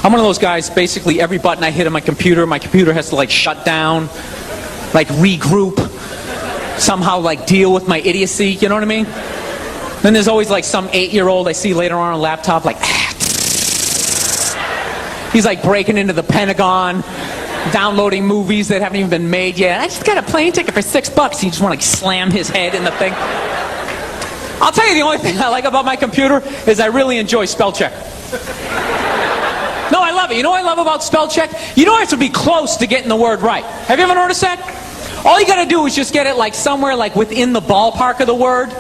I'm one of those guys, basically every button I hit on my computer has to like shut down, like regroup, somehow like deal with my idiocy, you know what I mean? Then there's always like some 8-year-old I see later on a laptop like, he's like breaking into the Pentagon, downloading movies that haven't even been made yet. I just got a plane ticket for $6. He just want to like slam his head in the thing. I'll tell you the only thing I like about my computer is I really enjoy spell check. No, I love it. You know what I love about spell check? You don't have to be close to getting the word right. Have you ever noticed that? All you got to do is just get it like somewhere like within the ballpark of the word.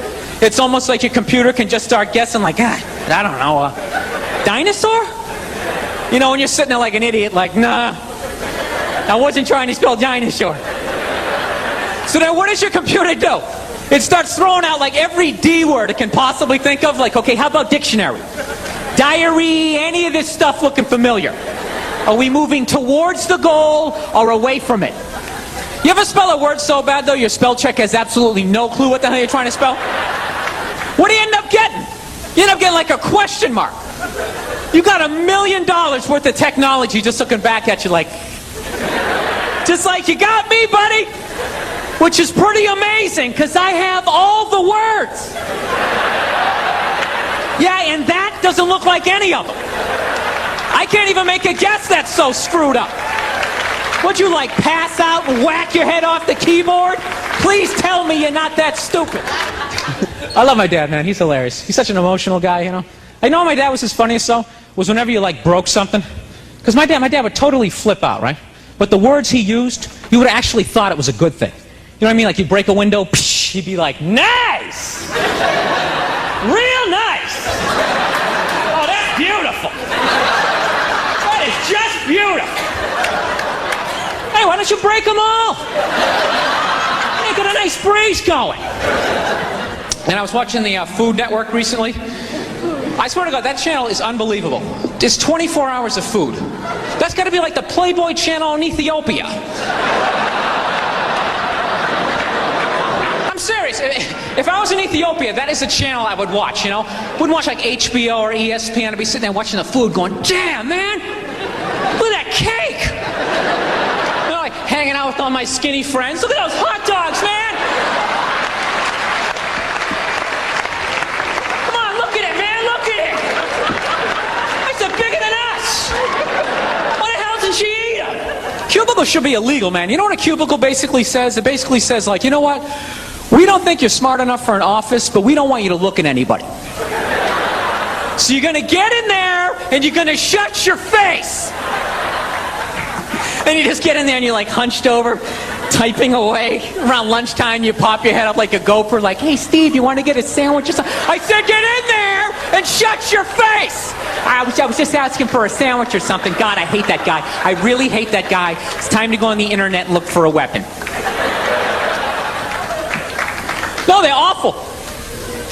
It's almost like your computer can just start guessing like, I don't know, dinosaur? You know, when you're sitting there like an idiot, like, nah, I wasn't trying to spell dinosaur. So then what does your computer do? It starts throwing out like every D word it can possibly think of. Like, okay, how about dictionary? Diary, any of this stuff looking familiar? Are we moving towards the goal or away from it? You ever spell a word so bad, though, your spell check has absolutely no clue what the hell you're trying to spell? What do you end up getting? You end up getting like a question mark. You got $1 million worth of technology just looking back at you like, just like, you got me, buddy? Which is pretty amazing, because I have all the words. Yeah, and that doesn't look like any of them. I can't even make a guess that's so screwed up. Would you like pass out and whack your head off the keyboard? Please tell me you're not that stupid. I love my dad, man. He's hilarious. He's such an emotional guy, you know. I know my dad was his funniest, though, was whenever you like broke something. Because my dad would totally flip out, right? But the words he used, you would have actually thought it was a good thing. You know what I mean? Like you break a window, psh, he'd be like, nice! Real nice! Oh, that's beautiful! That is just beautiful! Hey, why don't you break them all? Hey, got a nice breeze going. And I was watching the Food Network recently. I swear to God, that channel is unbelievable. It's 24 hours of food. That's got to be like the Playboy channel in Ethiopia. I'm serious. If I was in Ethiopia, that is a channel I would watch, you know? Wouldn't watch like HBO or ESPN. I'd be sitting there watching the food going, damn, man! Look at that cake! You know, like hanging out with all my skinny friends. Look at those hot dogs, man! Come on, look at it, man! Look at it! That's bigger than us! Why the hell doesn't she eat them? Cubicle should be illegal, man. You know what a cubicle basically says? It basically says, like, you know what? We don't think you're smart enough for an office, but we don't want you to look at anybody. So you're going to get in there, and you're going to shut your face. And you just get in there, and you're like hunched over, typing away. Around lunchtime, you pop your head up like a gopher, like, hey, Steve, you want to get a sandwich or something? I said get in there and shut your face. I was just asking for a sandwich or something. God, I hate that guy. I really hate that guy. It's time to go on the internet and look for a weapon. No, they're awful.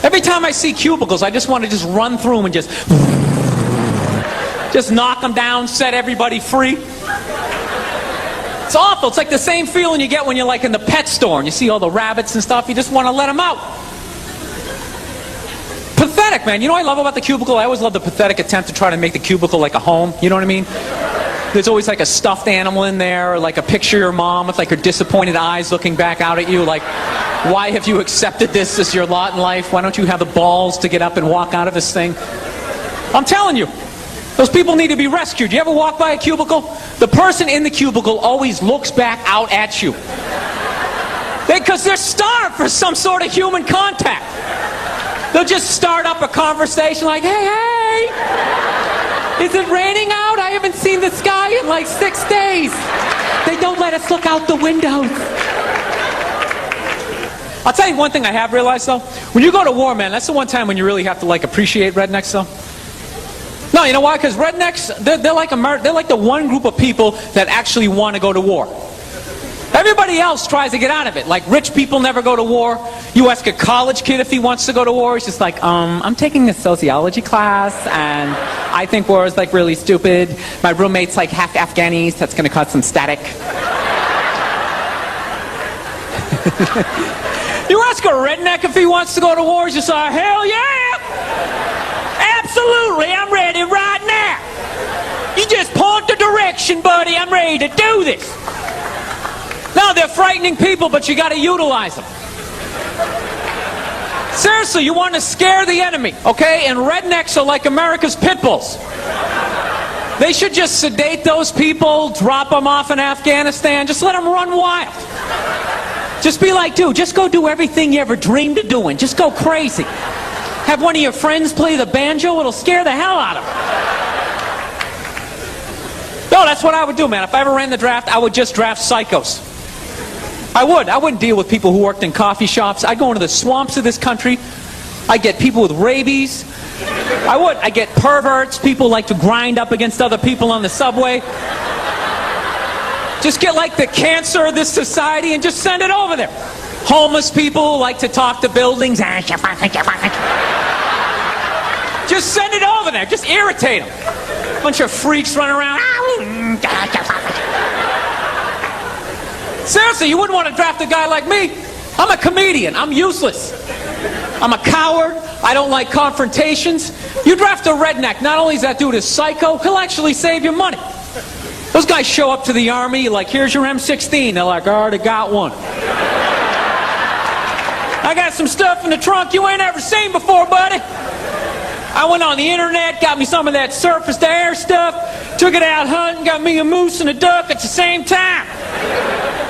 Every time I see cubicles, I just want to just run through them and just knock them down, set everybody free. It's awful. It's like the same feeling you get when you're like in the pet store and you see all the rabbits and stuff. You just want to let them out. Pathetic, man. You know what I love about the cubicle? I always love the pathetic attempt to try to make the cubicle like a home. You know what I mean? There's always like a stuffed animal in there, or like a picture of your mom with like her disappointed eyes looking back out at you like, why have you accepted this as your lot in life? Why don't you have the balls to get up and walk out of this thing? I'm telling you, those people need to be rescued. You ever walk by a cubicle? The person in the cubicle always looks back out at you. Because they're starved for some sort of human contact. They'll just start up a conversation like, hey, is it raining out? I haven't seen the sky in like 6 days. They don't let us look out the windows. I'll tell you one thing I have realized, though. When you go to war, man, that's the one time when you really have to like appreciate rednecks, though. No, you know why? Because rednecks, they're like the one group of people that actually want to go to war. Everybody else tries to get out of it. Like rich people never go to war. You ask a college kid if he wants to go to war, he's just like, I'm taking this sociology class, and I think war is like really stupid. My roommate's like half Afghanis, that's going to cause some static. You ask a redneck if he wants to go to war, he's just like, hell yeah! Absolutely, I'm ready right now. You just protection, buddy. I'm ready to do this. No, they're frightening people, but you got to utilize them. Seriously, you want to scare the enemy, okay? And rednecks are like America's pit bulls. They should just sedate those people, drop them off in Afghanistan, just let them run wild. Just be like, dude, just go do everything you ever dreamed of doing. Just go crazy. Have one of your friends play the banjo, it'll scare the hell out of them. No, that's what I would do, man. If I ever ran the draft, I would just draft psychos. I would. I wouldn't deal with people who worked in coffee shops. I'd go into the swamps of this country. I'd get people with rabies. I would. I'd get perverts, people like to grind up against other people on the subway. Just get like the cancer of this society and just send it over there. Homeless people who like to talk to buildings. Just send it over there. Just irritate them. Bunch of freaks running around. Seriously, you wouldn't want to draft a guy like me. I'm a comedian. I'm useless. I'm a coward. I don't like confrontations. You draft a redneck. Not only is that dude a psycho, he'll actually save your money. Those guys show up to the army, like, here's your M16. They're like, I already got one. I got some stuff in the trunk you ain't ever seen before, buddy. I went on the internet, got me some of that surface to air stuff, took it out hunting, got me a moose and a duck at the same time.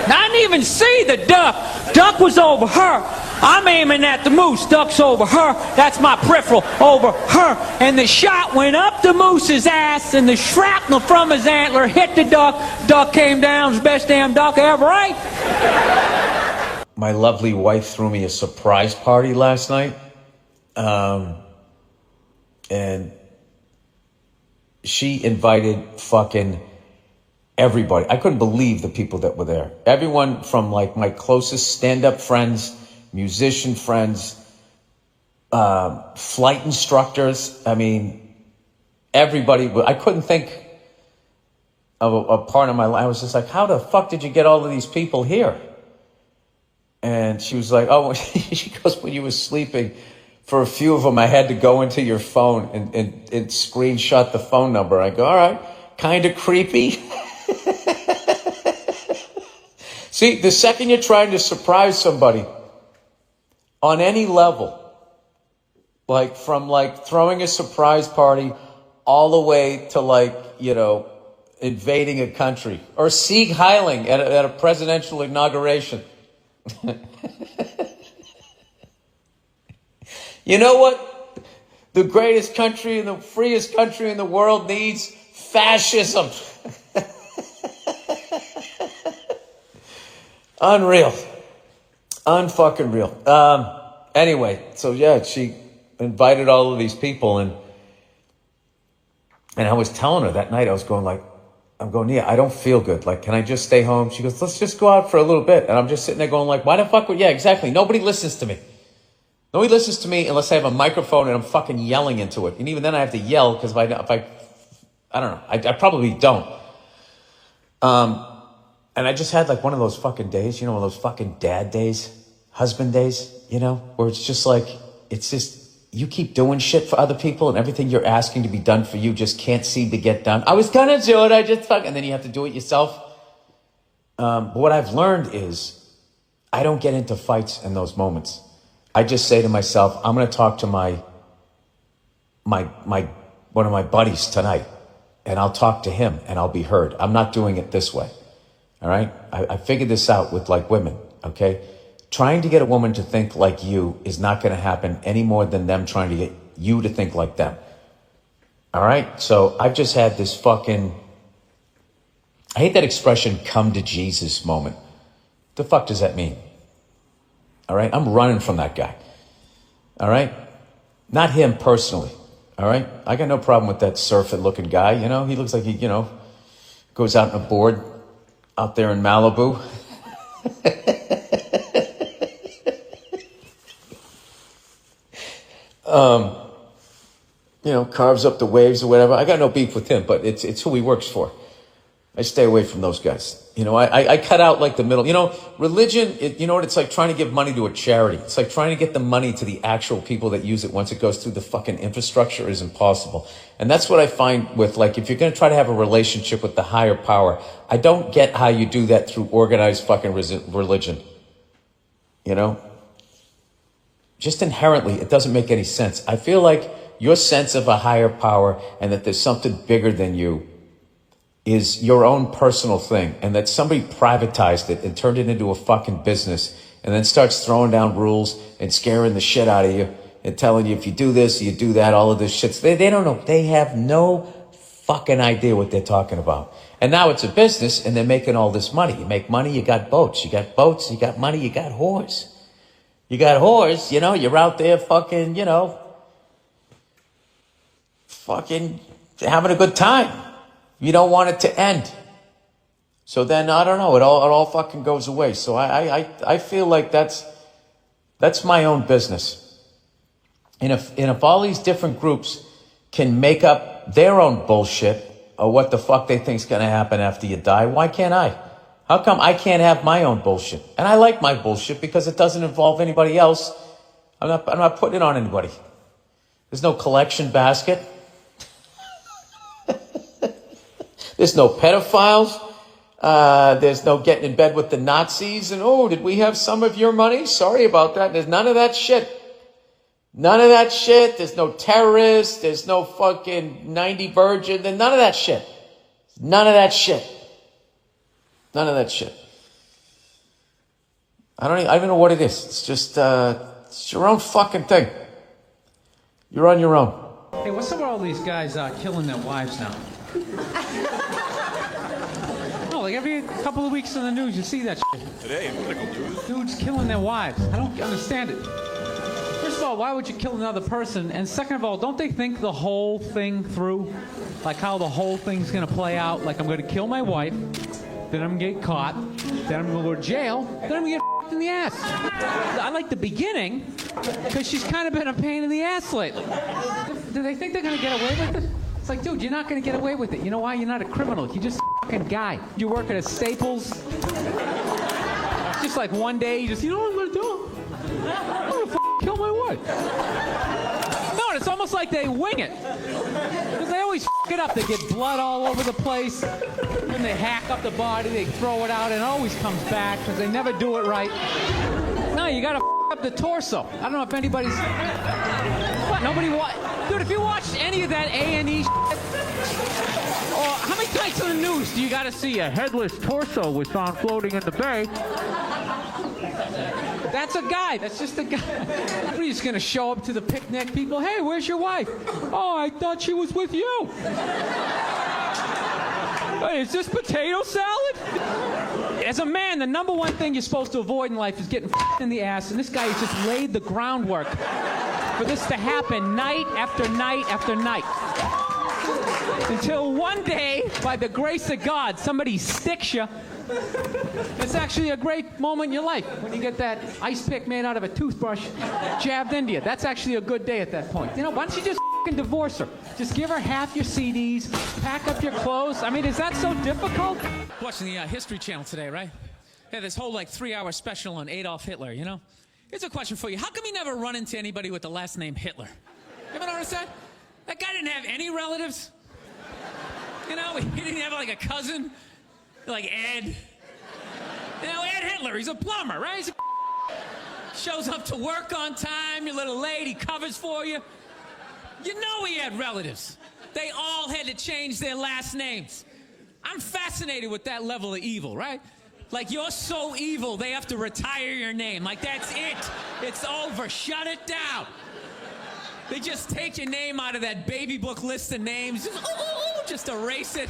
I didn't even see the duck. Duck was over her. I'm aiming at the moose. Duck's over her. That's my peripheral over her. And the shot went up the moose's ass, and the shrapnel from his antler hit the duck. Duck came down. It was the best damn duck I ever ate. My lovely wife threw me a surprise party last night. And she invited fucking everybody. I couldn't believe the people that were there. Everyone from like my closest stand-up friends, musician friends, flight instructors. I mean, everybody. I couldn't think of a part of my life. I was just like, how the fuck did you get all of these people here? And she was like, oh, she goes, when you were sleeping, for a few of them, I had to go into your phone and screenshot the phone number. I go, all right, kind of creepy. See, the second you're trying to surprise somebody on any level, like from like throwing a surprise party all the way to like, you know, invading a country or Sieg Heiling at a presidential inauguration. You know what? The greatest country and the freest country in the world needs fascism. Unreal. Unfucking real. Anyway, so yeah, she invited all of these people and I was telling her that night, I was going like, yeah, I don't feel good. Like, can I just stay home? She goes, let's just go out for a little bit. And I'm just sitting there going like, why the fuck would, yeah, exactly. Nobody listens to me. Nobody listens to me unless I have a microphone and I'm fucking yelling into it. And even then I have to yell because if I don't know. I probably don't. And I just had like one of those fucking days, you know, one of those fucking dad days, husband days, you know, where it's just like, it's just, you keep doing shit for other people and everything you're asking to be done for you just can't seem to get done. I was gonna do it, and then you have to do it yourself. But what I've learned is I don't get into fights in those moments. I just say to myself, I'm gonna talk to one of my buddies tonight, and I'll talk to him and I'll be heard. I'm not doing it this way. All right? I figured this out with like women, okay? Trying to get a woman to think like you is not going to happen any more than them trying to get you to think like them. All right? So I've just had this fucking, I hate that expression, come to Jesus moment. The fuck does that mean? All right? I'm running from that guy. All right? Not him personally. All right? I got no problem with that surfer looking guy. You know, he looks like he, you know, goes out on a board out there in Malibu. You know, carves up the waves or whatever. I got no beef with him, but it's who he works for. I stay away from those guys. You know, I cut out like the middle. You know, religion, you know what? It's like trying to give money to a charity. It's like trying to get the money to the actual people that use it once it goes through the fucking infrastructure is impossible. And that's what I find with, like, if you're going to try to have a relationship with the higher power, I don't get how you do that through organized fucking religion. You know? Just inherently, it doesn't make any sense. I feel like your sense of a higher power and that there's something bigger than you is your own personal thing, and that somebody privatized it and turned it into a fucking business and then starts throwing down rules and scaring the shit out of you and telling you if you do this, you do that, all of this shit. They don't know. They have no fucking idea what they're talking about. And now it's a business and they're making all this money. You make money, you got boats. You got boats, you got money, you got whores. You got whores, you know, you're out there fucking, you know, fucking having a good time. You don't want it to end. So then, I don't know, it all fucking goes away. So I feel like that's my own business. And if all these different groups can make up their own bullshit or what the fuck they think's gonna happen after you die, why can't I? How come I can't have my own bullshit? And I like my bullshit because it doesn't involve anybody else. I'm not putting it on anybody. There's no collection basket. There's no pedophiles. There's no getting in bed with the Nazis. And, oh, did we have some of your money? Sorry about that. There's none of that shit. None of that shit. There's no terrorists. There's no fucking 90 virgin. There's none of that shit. None of that shit. None of that shit. I don't even know what it is. It's just, it's your own fucking thing. You're on your own. Hey, what's up with all these guys killing their wives now? No, like every couple of weeks in the news, you see that shit. Today in medical news. Dudes killing their wives. I don't understand it. First of all, why would you kill another person? And second of all, don't they think the whole thing through? Like how the whole thing's going to play out? Like I'm going to kill my wife, then I'm going to get caught, then I'm going to go to jail, then I'm going to get f***ed in the ass. I like the beginning, because she's kind of been a pain in the ass lately. Do they think they're going to get away with it? It's like, dude, you're not going to get away with it. You know why? You're not a criminal. You're just a fucking guy. You work at a Staples. Just like one day, you just, you know what I'm going to do? I'm going to kill my wife. No, and it's almost like they wing it. Because they always it up. They get blood all over the place. When they hack up the body, they throw it out, and it always comes back because they never do it right. No, you got to up the torso. I don't know if anybody's... What? Nobody Dude, if you watched any of that A&E shit, or how many times in the news do you got to see a headless torso was found floating in the bay? That's a guy. That's just a guy. What are you just going to show up to the picnic people? Hey, where's your wife? Oh, I thought she was with you. Hey, is this potato salad? As a man, the number one thing you're supposed to avoid in life is getting in the ass, and this guy has just laid the groundwork for this to happen night after night after night. Until one day, by the grace of God, somebody sticks you. It's actually a great moment in your life when you get that ice pick made out of a toothbrush jabbed into you. That's actually a good day at that point. You know, why don't you just divorce her? Just give her half your CDs, pack up your clothes. I mean, is that so difficult? Watching the History Channel today, right? Yeah, this whole like 3-hour special on Adolf Hitler, you know? Here's a question for you. How come you never run into anybody with the last name Hitler? You ever notice that? That guy didn't have any relatives. You know, he didn't have like a cousin, like Ed. You know, Ed Hitler, he's a plumber, right? He's shows up to work on time, your little lady, he covers for you. You know he had relatives. They all had to change their last names. I'm fascinated with that level of evil, right? Like, you're so evil, they have to retire your name. Like, that's it. It's over. Shut it down. They just take your name out of that baby book list of names. Just erase it.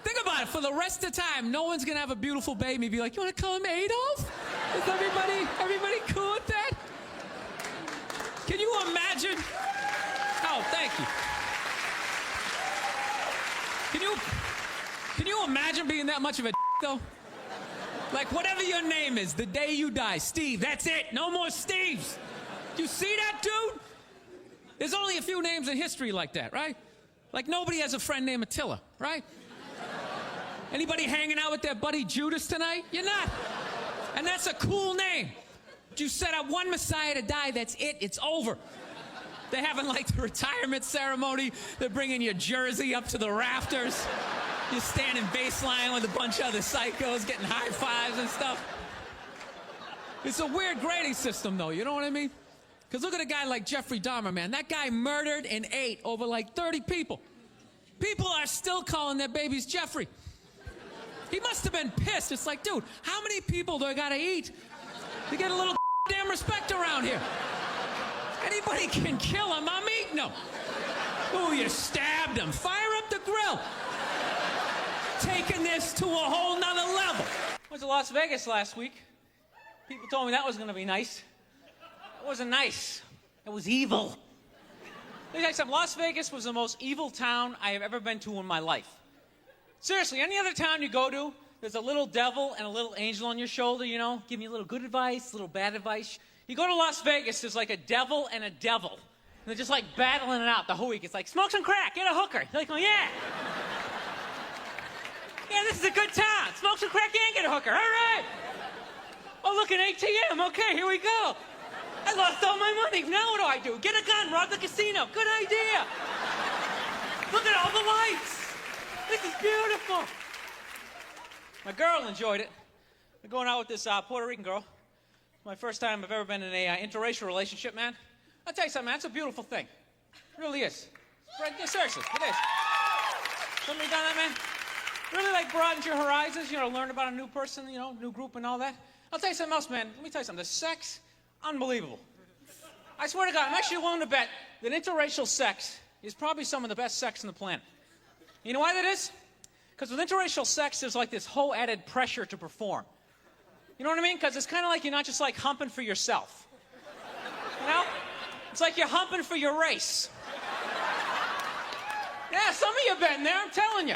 Think about it. For the rest of the time, no one's going to have a beautiful baby. Be like, you want to call him Adolf? Is everybody cool with that? Can you imagine? Oh, thank you. Can you imagine being that much of a though? Like, whatever your name is, the day you die, Steve, that's it. No more Steves. You see that, dude? There's only a few names in history like that, right? Like, nobody has a friend named Attila, right? Anybody hanging out with their buddy Judas tonight? You're not. And that's a cool name. You set up one Messiah to die, that's it, it's over. They're having like the retirement ceremony. They're bringing your jersey up to the rafters. You're standing baseline with a bunch of other psychos getting high fives and stuff. It's a weird grading system, though, you know what I mean? Because look at a guy like Jeffrey Dahmer, man. That guy murdered and ate over like 30 people. People are still calling their babies Jeffrey. He must have been pissed. It's like, dude, how many people do I gotta eat to get a little damn respect around here? Anybody can kill him, I'm eating him. Ooh, you stabbed him. Fire up the grill. Taking this to a whole nother level. I went to Las Vegas last week. People told me that was gonna be nice. It wasn't nice. It was evil. Let me tell you something. Las Vegas was the most evil town I have ever been to in my life. Seriously, any other town you go to, there's a little devil and a little angel on your shoulder, you know, give you a little good advice, a little bad advice. You go to Las Vegas, there's like a devil and a devil. And they're just like battling it out the whole week. It's like, smoke some crack, get a hooker. You're like, oh, yeah. Yeah, this is a good town. Smoke some crack and get a hooker. All right. Oh, look, an ATM. Okay, here we go. I lost all my money. Now what do? Get a gun, rob the casino. Good idea. Look at all the lights. This is beautiful. My girl enjoyed it. I'm going out with this Puerto Rican girl. It's my first time I've ever been in a interracial relationship, man. I'll tell you something, man. It's a beautiful thing. It really is. Seriously, it is. Somebody done that, man? Really, like, broadens your horizons, you know, learn about a new person, you know, new group and all that. I'll tell you something else, man. Let me tell you something. The sex, unbelievable. I swear to God, I'm actually willing to bet that interracial sex is probably some of the best sex on the planet. You know why that is? Because with interracial sex, there's like this whole added pressure to perform. You know what I mean? Because it's kind of like you're not just like humping for yourself. You know? It's like you're humping for your race. Yeah, some of you have been there, I'm telling you.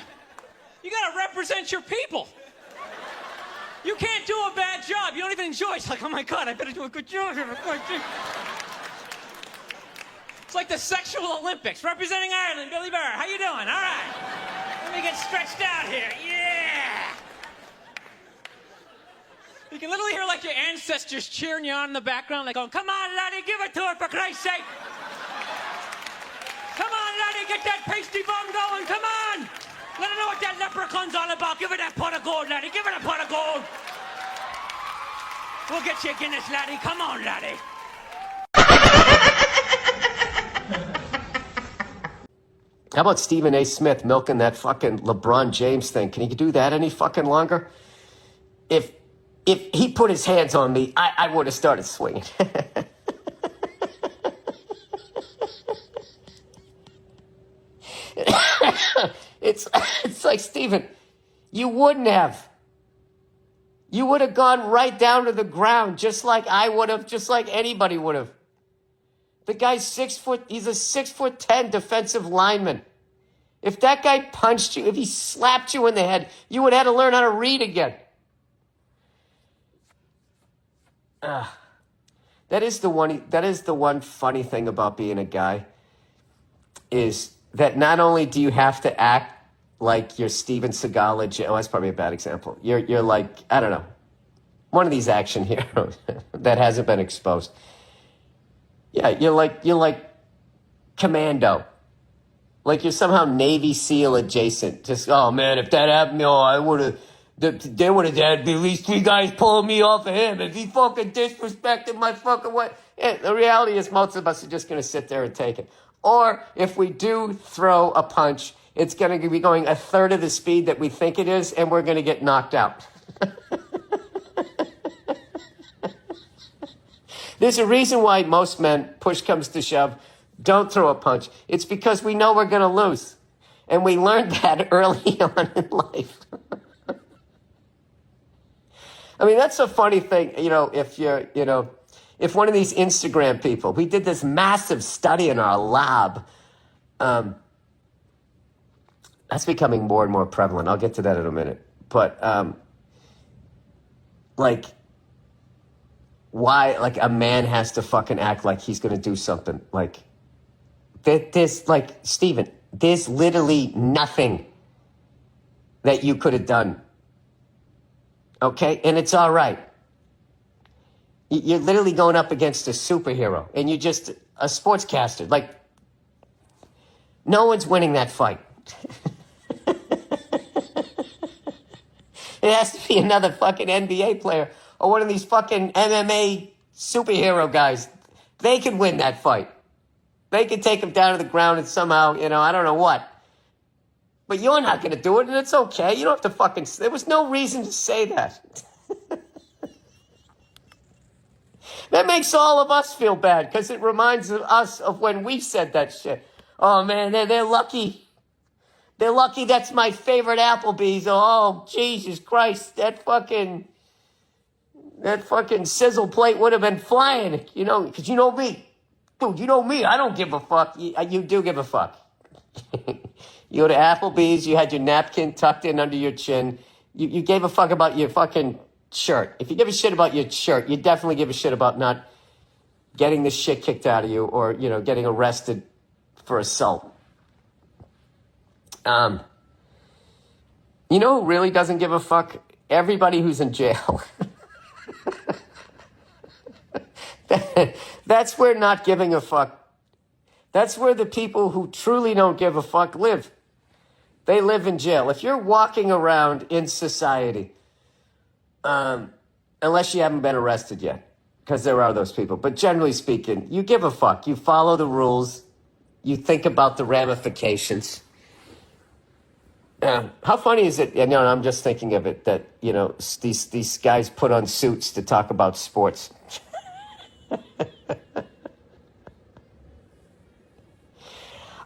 You gotta represent your people. You can't do a bad job. You don't even enjoy it. It's like, oh my God, I better do a good job here. It's like the sexual Olympics. Representing Ireland, Billy Burr. How you doing? All right. Let me get stretched out here. Yeah. You can literally hear like your ancestors cheering you on in the background, like going, come on, laddie, give it to her for Christ's sake. Come on, laddie, get that pasty bum going. Come on. Let her know what that leprechaun's all about. Give her that pot of gold, laddie. Give her that pot of gold. We'll get you a Guinness, laddie. Come on, laddie. How about Stephen A. Smith milking that fucking LeBron James thing? Can he do that any fucking longer? If he put his hands on me, I would have started swinging. It's like, Stephen, you wouldn't have. You would have gone right down to the ground, just like I would have, just like anybody would have. The guy's 6 foot, he's a 6'10" defensive lineman. If that guy punched you, if he slapped you in the head, you would have had to learn how to read again. That is the one funny thing about being a guy, is that not only do you have to act like you're Steven Seagal, that's probably a bad example. You're like, I don't know, one of these action heroes that hasn't been exposed. Yeah, you're like Commando. Like you're somehow Navy SEAL adjacent. Just, oh man, if that happened, I would have, they would have had at least 3 guys pulling me off of him. If he fucking disrespected my fucking what? Yeah, the reality is most of us are just going to sit there and take it. Or if we do throw a punch, it's going to be going a third of the speed that we think it is, and we're going to get knocked out. There's a reason why most men, push comes to shove, don't throw a punch. It's because we know we're going to lose. And we learned that early on in life. I mean, that's a funny thing, if one of these Instagram people, we did this massive study in our lab. That's becoming more and more prevalent. I'll get to that in a minute. But, why, like, a man has to fucking act like he's going to do something. Like, Stephen, there's literally nothing that you could have done. Okay? And it's all right. You're literally going up against a superhero, and you're just a sportscaster. Like, no one's winning that fight. It has to be another fucking NBA player or one of these fucking MMA superhero guys. They can win that fight. They can take him down to the ground and somehow, I don't know what. But you're not going to do it, and it's okay. You don't have to fucking... There was no reason to say that. That makes all of us feel bad, because it reminds us of when we said that shit. Oh, man, they're lucky. They're lucky that's my favorite Applebee's. Oh, Jesus Christ. That fucking sizzle plate would have been flying, because you know me. Dude, you know me. I don't give a fuck. You do give a fuck. You go to Applebee's, you had your napkin tucked in under your chin. You gave a fuck about your fucking shirt. If you give a shit about your shirt, you definitely give a shit about not getting the shit kicked out of you or, getting arrested for assault. You know who really doesn't give a fuck? Everybody who's in jail. That's where not giving a fuck. That's where the people who truly don't give a fuck live. They live in jail. If you're walking around in society, unless you haven't been arrested yet, because there are those people, but generally speaking, you give a fuck. You follow the rules. You think about the ramifications. How funny is it? I'm just thinking of it that, these guys put on suits to talk about sports.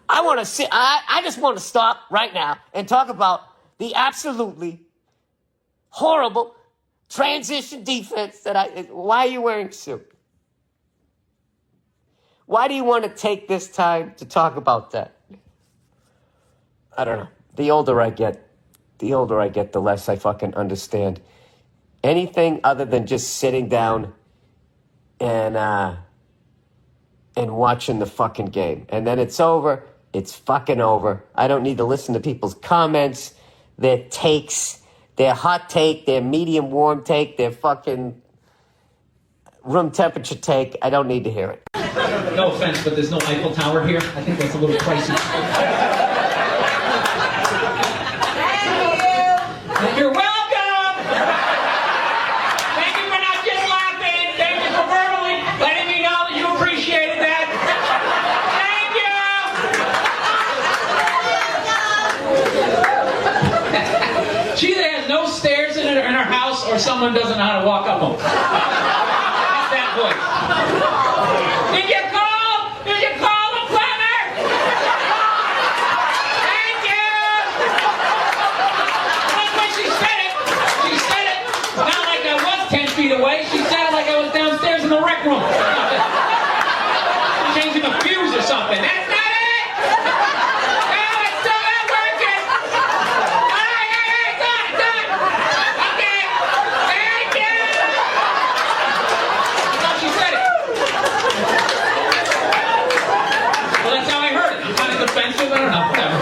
I just want to stop right now and talk about the absolutely horrible transition defense why are you wearing a suit? Why do you want to take this time to talk about that? I don't know. The older I get, the less I fucking understand anything other than just sitting down and watching the fucking game. And then it's over. It's fucking over. I don't need to listen to people's comments, their takes, their hot take, their medium warm take, their fucking room temperature take. I don't need to hear it. No offense, but there's no Eiffel Tower here. I think that's a little pricey. You're welcome! Thank you for not just laughing. Thank you for verbally letting me know that you appreciated that. Thank you! She either has no stairs in her house or someone doesn't know how to walk up them. That's that voice. Did you call? Did you call the plumber? Thank you! That's when she said it. She said it not like I was 10 feet away. She said it like I was downstairs in the rec room. Changing the fuse or something. That's not it! No, it's still not working! All right, it's on. Okay. Thank you! I thought she said it. Well, that's how I heard it. I'm kind of defensive. I don't know. Whatever.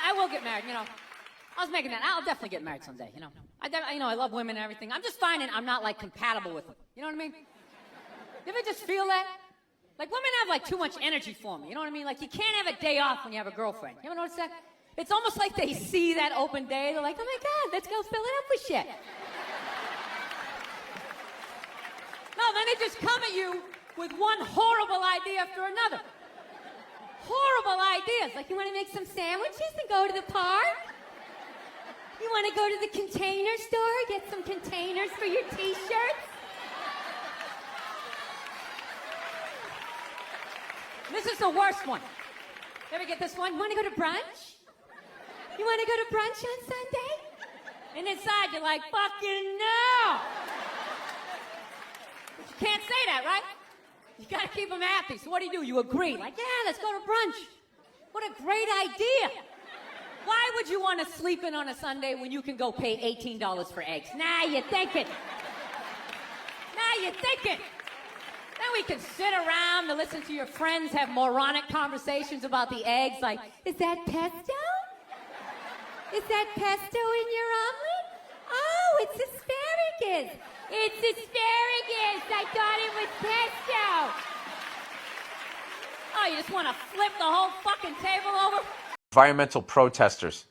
I will get married, I was making that. I'll definitely get married someday, I love women and everything. I'm just finding I'm not, compatible with them. You know what I mean? You ever just feel that? Like, women have, too much energy for me. You know what I mean? Like, you can't have a day off when you have a girlfriend. You ever notice that? It's almost like they see that open day. They're like, oh, my God, let's go fill it up with shit. No, then they just come at you with one horrible idea after another. Horrible ideas. Like, you want to make some sandwiches and go to the park? You want to go to the container store, get some containers for your t-shirts? This is the worst one. You ever get this one? You want to go to brunch? You want to go to brunch on Sunday? And inside you're like, fucking no! But you can't say that, right? You gotta keep them happy. So what do? You agree. Like, yeah, let's go to brunch. What a great idea. Why would you want to sleep in on a Sunday when you can go pay $18 for eggs? Now you're thinking. Now you're thinking. Then we can sit around and listen to your friends have moronic conversations about the eggs, like, is that pesto? Is that pesto in your omelet? Oh, it's asparagus. It's asparagus. I thought it was pesto. Oh, you just want to flip the whole fucking table over? Environmental protesters.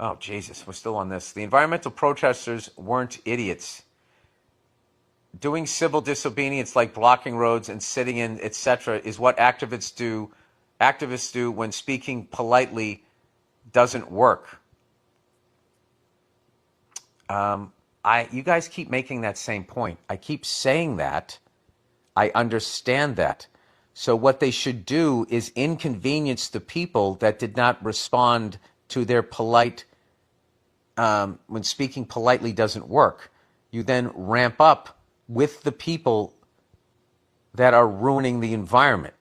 Oh, Jesus, we're still on this. The environmental protesters weren't idiots. Doing civil disobedience like blocking roads and sitting in, etc., is what activists do. Activists do when speaking politely doesn't work. You guys keep making that same point. I keep saying that. I understand that. So what they should do is inconvenience the people that did not respond to their polite, when speaking politely doesn't work. You then ramp up with the people that are ruining the environment.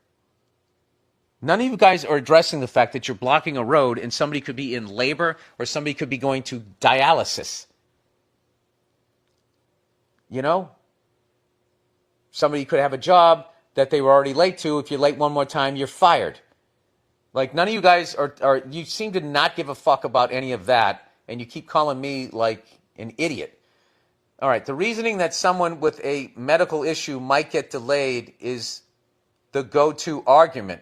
None of you guys are addressing the fact that you're blocking a road and somebody could be in labor or somebody could be going to dialysis. You know? Somebody could have a job that they were already late to. If you're late one more time, you're fired. Like, none of you guys are you seem to not give a fuck about any of that, and you keep calling me like an idiot. All right, the reasoning that someone with a medical issue might get delayed is the go-to argument.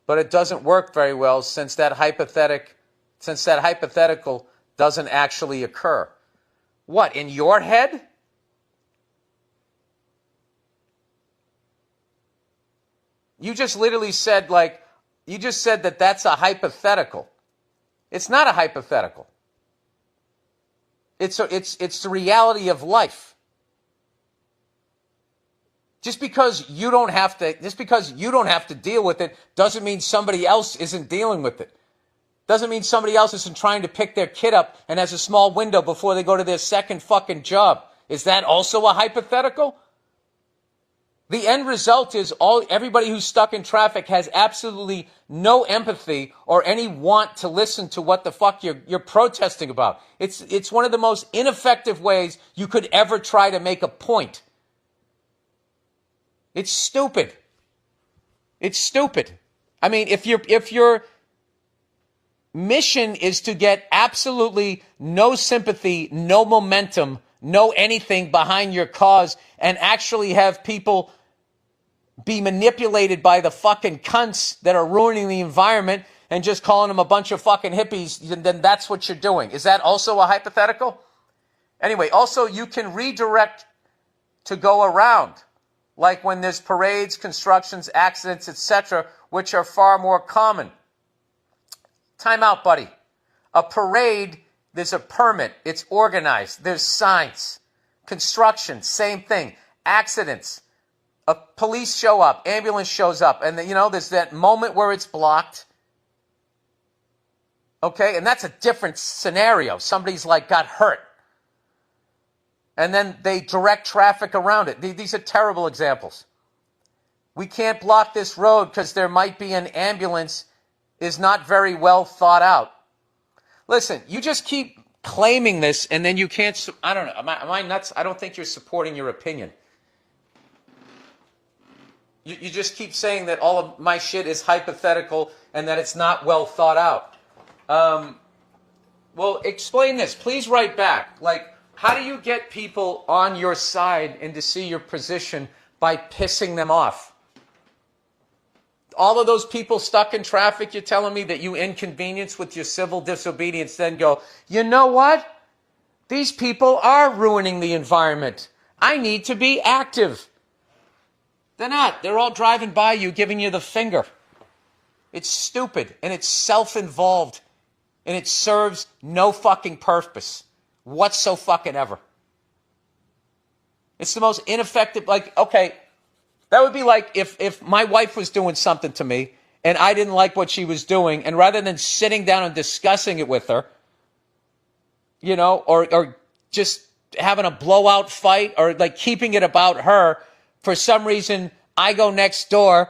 But it doesn't work very well since that hypothetical doesn't actually occur. What, in your head? You just literally said, you just said that that's a hypothetical. It's not a hypothetical. It's the reality of life. Just because you don't have to deal with it doesn't mean somebody else isn't dealing with it. Doesn't mean somebody else isn't trying to pick their kid up and has a small window before they go to their second fucking job. Is that also a hypothetical? The end result is everybody who's stuck in traffic has absolutely no empathy or any want to listen to what the fuck you're protesting about. It's one of the most ineffective ways you could ever try to make a point. It's stupid. It's stupid. I mean, if your mission is to get absolutely no sympathy, no momentum, no anything behind your cause, and actually have people be manipulated by the fucking cunts that are ruining the environment and just calling them a bunch of fucking hippies, then that's what you're doing. Is that also a hypothetical? Anyway, also you can redirect to go around, like when there's parades, constructions, accidents, etc., which are far more common. Time out, buddy. A parade, there's a permit. It's organized. There's signs. Construction, same thing. Accidents. A police show up. Ambulance shows up. And, there's that moment where it's blocked. Okay? And that's a different scenario. Somebody's got hurt. And then they direct traffic around it. These are terrible examples. We can't block this road because there might be an ambulance is not very well thought out. Listen, you just keep claiming this and then you can't, I don't know, am I nuts? I don't think you're supporting your opinion. You just keep saying that all of my shit is hypothetical and that it's not well thought out. Well, explain this. Please write back. How do you get people on your side and to see your position by pissing them off? All of those people stuck in traffic, you're telling me that you inconvenience with your civil disobedience, then go, you know what? These people are ruining the environment. I need to be active. They're not. They're all driving by you, giving you the finger. It's stupid, and it's self-involved, and it serves no fucking purpose whatsoever. It's the most ineffective, okay, that would be like if my wife was doing something to me, and I didn't like what she was doing, and rather than sitting down and discussing it with her, or just having a blowout fight, or keeping it about her, for some reason, I go next door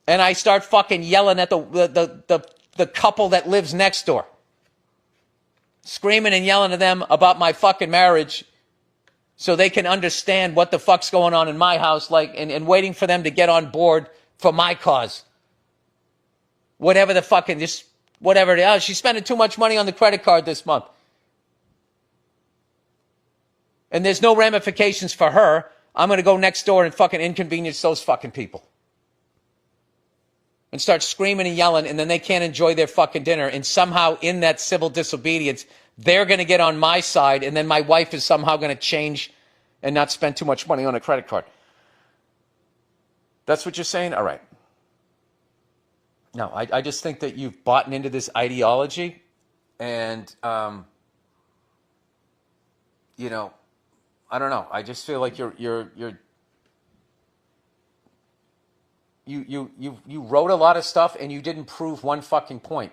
and I start fucking yelling at the couple that lives next door. Screaming and yelling at them about my fucking marriage. so they can understand what the fuck's going on in my house, like, and waiting for them to get on board for my cause. Whatever the fucking, just whatever it is. Oh, she's spending too much money on the credit card this month. And there's no ramifications for her. I'm going to go next door and fucking inconvenience those fucking people. And start screaming and yelling, and then they can't enjoy their fucking dinner. And somehow in that civil disobedience, they're going to get on my side, and then my wife is somehow going to change and not spend too much money on a credit card. That's what you're saying? All right. No, I just think that you've bought into this ideology, and, you know, I don't know. I just feel like you wrote a lot of stuff and you didn't prove one fucking point.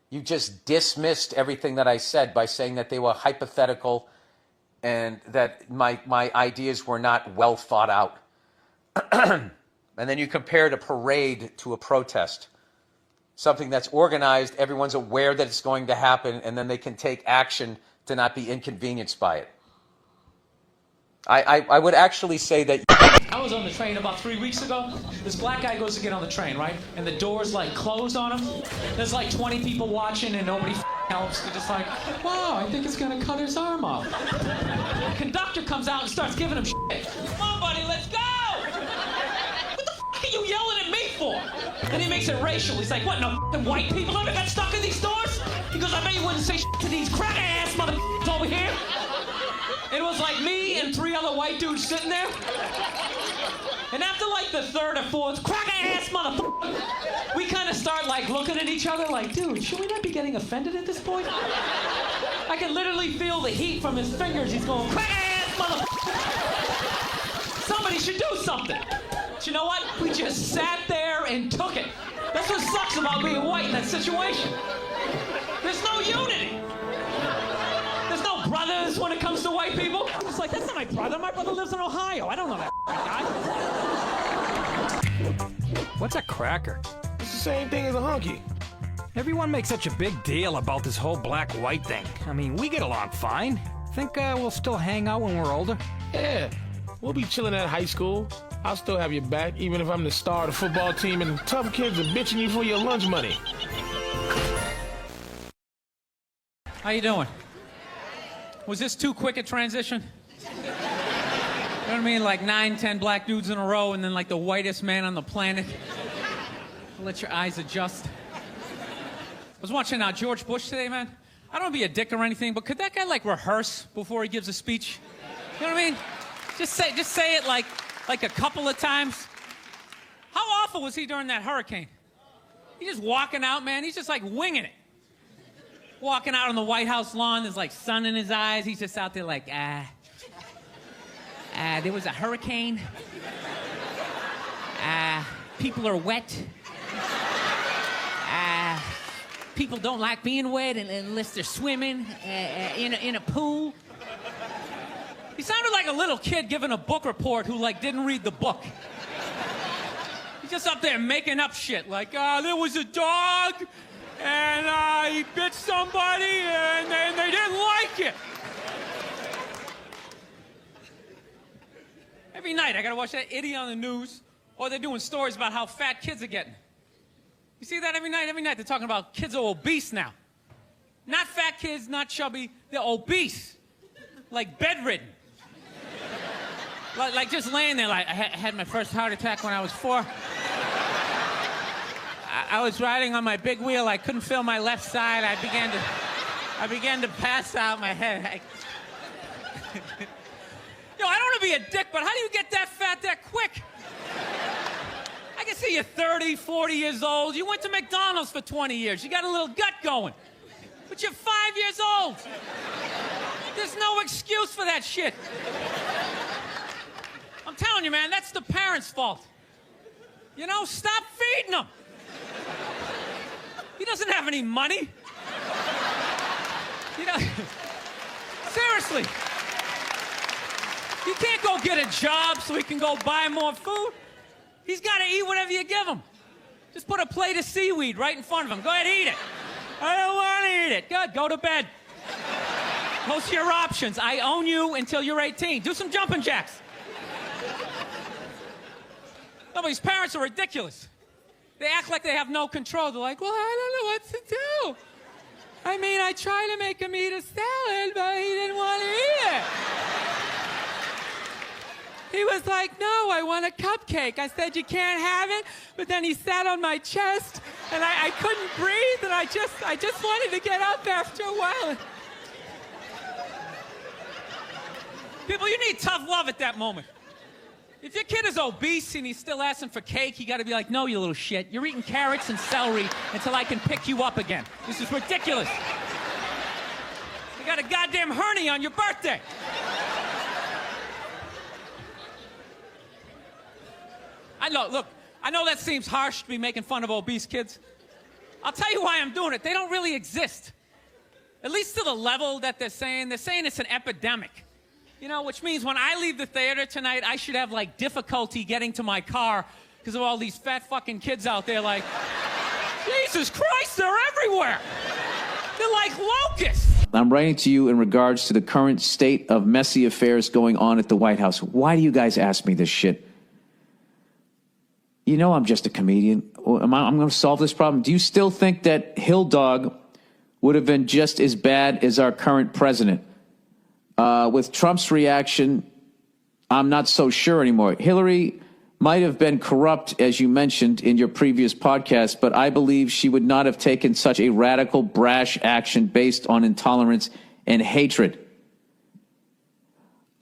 You just dismissed everything that I said by saying that they were hypothetical and that my ideas were not well thought out. And then you compared a parade to a protest. Something that's organized, everyone's aware that it's going to happen, and then they can take action to not be inconvenienced by it. I would actually say that... I was on the train about 3 weeks ago. This black guy goes to get on the train, right? And the door's like closed on him. There's like 20 people watching and nobody helps. They're just like, wow, I think it's gonna cut his arm off. The conductor comes out and starts giving him shit. Come on, buddy, let's go! What the are you yelling at me for? And he makes it racial. He's like, what, no white people ever got stuck in these doors? He goes, I bet you wouldn't say shit to these cracker-ass motherfuckers over here. It was like me and 3 other white dudes sitting there. And after like the 3rd or 4th cracker-ass motherfucker, we kind of start like looking at each other like, dude, should we not be getting offended at this point? I can literally feel the heat from his fingers. He's going, cracker-ass motherfucker. Somebody should do something. But you know what? We just sat there and took it. That's what sucks about being white in that situation. There's no unity. There's no brothers when it comes to white people. It's like, that's not my brother. My brother lives in Ohio. I don't know that guy. What's a cracker? It's the same thing as a hunky. Everyone makes such a big deal about this whole black-white thing. I mean, we get along fine. Think we'll still hang out when we're older? Yeah, we'll be chilling at high school. I'll still have your back, even if I'm the star of the football team and tough kids are bitching you for your lunch money. How you doing? Was this too quick a transition? You know what I mean? Like 9, 10 black dudes in a row and then like the whitest man on the planet. Let your eyes adjust. I was watching George Bush today, man. I don't want to be a dick or anything, but could that guy like rehearse before he gives a speech? You know what I mean? Just say it like a couple of times. How awful was he during that hurricane? He's just walking out, man. He's just like winging it. Walking out on the White House lawn, there's like sun in his eyes. He's just out there like, there was a hurricane. People are wet. People don't like being wet unless they're swimming in a pool. He sounded like a little kid giving a book report who like didn't read the book. He's just up there making up shit like, there was a dog and he bit somebody and they didn't like it. Every night I gotta watch that idiot on the news, or they're doing stories about how fat kids are getting. You see that every night? Every night they're talking about kids are obese now. Not fat kids, not chubby, they're obese. Like bedridden. Like just laying there like, I had my first heart attack when I was 4. I was riding on my big wheel. I couldn't feel my left side. I began to pass out my head. Yo, I don't want to be a dick, but how do you get that fat that quick? I can see you're 30, 40 years old. You went to McDonald's for 20 years. You got a little gut going. But you're 5 years old. There's no excuse for that shit. I'm telling you, man, that's the parents' fault. You know, stop feeding him. He doesn't have any money. You know, seriously. He can't go get a job so he can go buy more food. He's got to eat whatever you give him. Just put a plate of seaweed right in front of him. Go ahead, eat it. I don't want to eat it. Good, go to bed. Those are your options. I own you until you're 18. Do some jumping jacks. No, but these parents are ridiculous. They act like they have no control. They're like, well, I don't know what to do. I mean, I tried to make him eat a salad, but he didn't want to eat it. He was like, no, I want a cupcake. I said, you can't have it. But then he sat on my chest, and I couldn't breathe, and I just wanted to get up after a while. People, you need tough love at that moment. If your kid is obese and he's still asking for cake, you got to be like, no, you little shit. You're eating carrots and celery until I can pick you up again. This is ridiculous. You got a goddamn hernia on your birthday. I know that seems harsh to be making fun of obese kids. I'll tell you why I'm doing it. They don't really exist. At least to the level that they're saying. They're saying it's an epidemic. You know, which means when I leave the theater tonight, I should have, like, difficulty getting to my car because of all these fat fucking kids out there like, Jesus Christ, they're everywhere. They're like locusts. I'm writing to you in regards to the current state of messy affairs going on at the White House. Why do you guys ask me this shit? You know I'm just a comedian. I'm going to solve this problem. Do you still think that Hill Dog would have been just as bad as our current president? With Trump's reaction, I'm not so sure anymore. Hillary might have been corrupt, as you mentioned in your previous podcast, but I believe she would not have taken such a radical, brash action based on intolerance and hatred.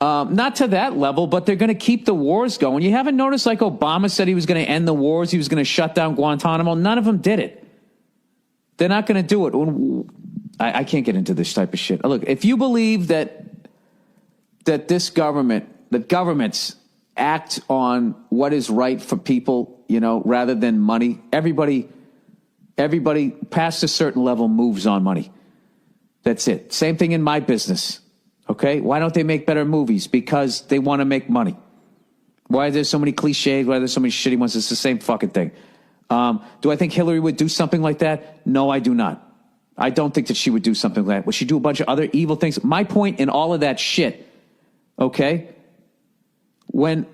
Not to that level, but they're going to keep the wars going. You haven't noticed, like, Obama said he was going to end the wars, he was going to shut down Guantanamo. None of them did it. They're not going to do it. I can't get into this type of shit. Look, if you believe that this government, that governments act on what is right for people, you know, rather than money, everybody past a certain level moves on money. That's it. Same thing in my business. Okay, why don't they make better movies? Because they want to make money. Why are there so many cliches? Why are there so many shitty ones? It's the same fucking thing. Do I think Hillary would do something like that? No, I do not. I don't think that she would do something like that. Would she do a bunch of other evil things? My point in all of that shit, okay, when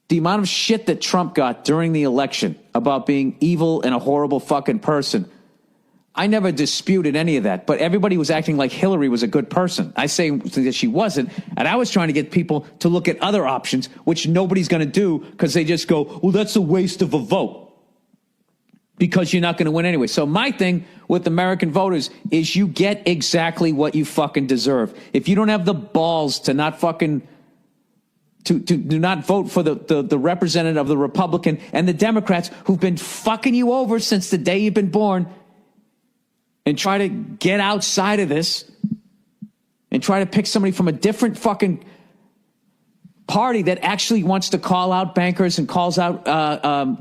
the amount of shit that Trump got during the election about being evil and a horrible fucking person, I never disputed any of that, but everybody was acting like Hillary was a good person. I say that she wasn't, and I was trying to get people to look at other options, which nobody's going to do because they just go, well, that's a waste of a vote because you're not going to win anyway. So my thing with American voters is you get exactly what you fucking deserve. If you don't have the balls to not fucking to do not vote for the representative of the Republican and the Democrats who've been fucking you over since the day you've been born, and try to get outside of this and try to pick somebody from a different fucking party that actually wants to call out bankers and calls out